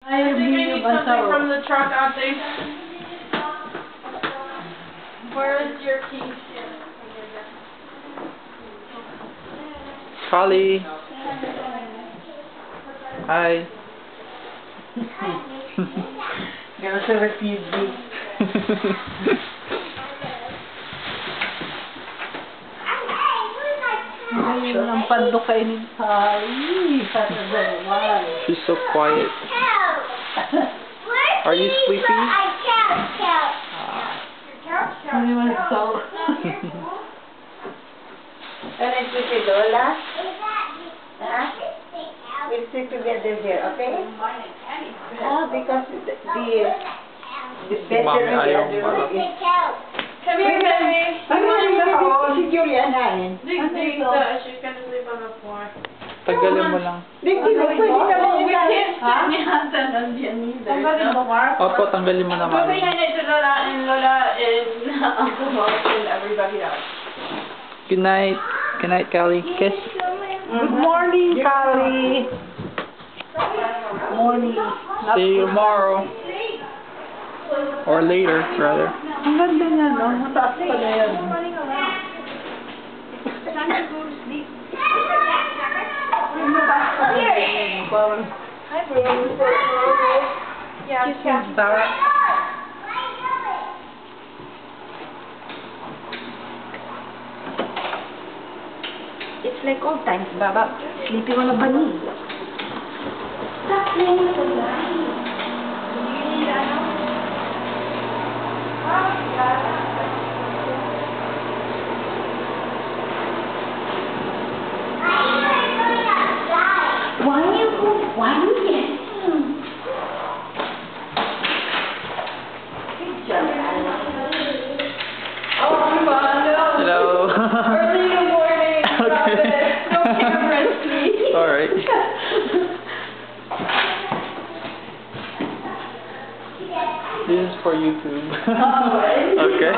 I think I need something from the truck, Auntie. Where is your key? Carly. Hi. Gonna say refugee. Ayun ang pandukainin sa She's so quiet. Are you sleepy? Hindi man so. Can I sleep with Lola? Huh? We'll sleep together here, okay? Because the better Mommy, than the ayaw other mo. one is... Come here, baby. Ano yung nakaon? Si Julian hain. She's gonna sleep on the floor. Tagalin mo lang. Di, pwede naman We yun. can't sit niya on either. Opo, tanggalin mo naman. Say hi to Lola and Uncle Mark and everybody else. Good night. Good night, Callie. Kiss. Good morning, Kali. Morning. See you tomorrow. Or later, rather. Ang ganda niya, no? Mataas pa na yan. Hi, Bruce. Yeah, Sarah. It's like old times, Baba. Sleeping on a bunny. Stop playing so loud. Why you get Hello. Early in the morning. Okay. No cameras, please. Alright. This is for YouTube. Okay.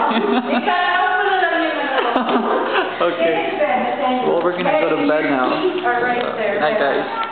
Okay. Well, we're gonna go to bed now. Are right there. Night, guys.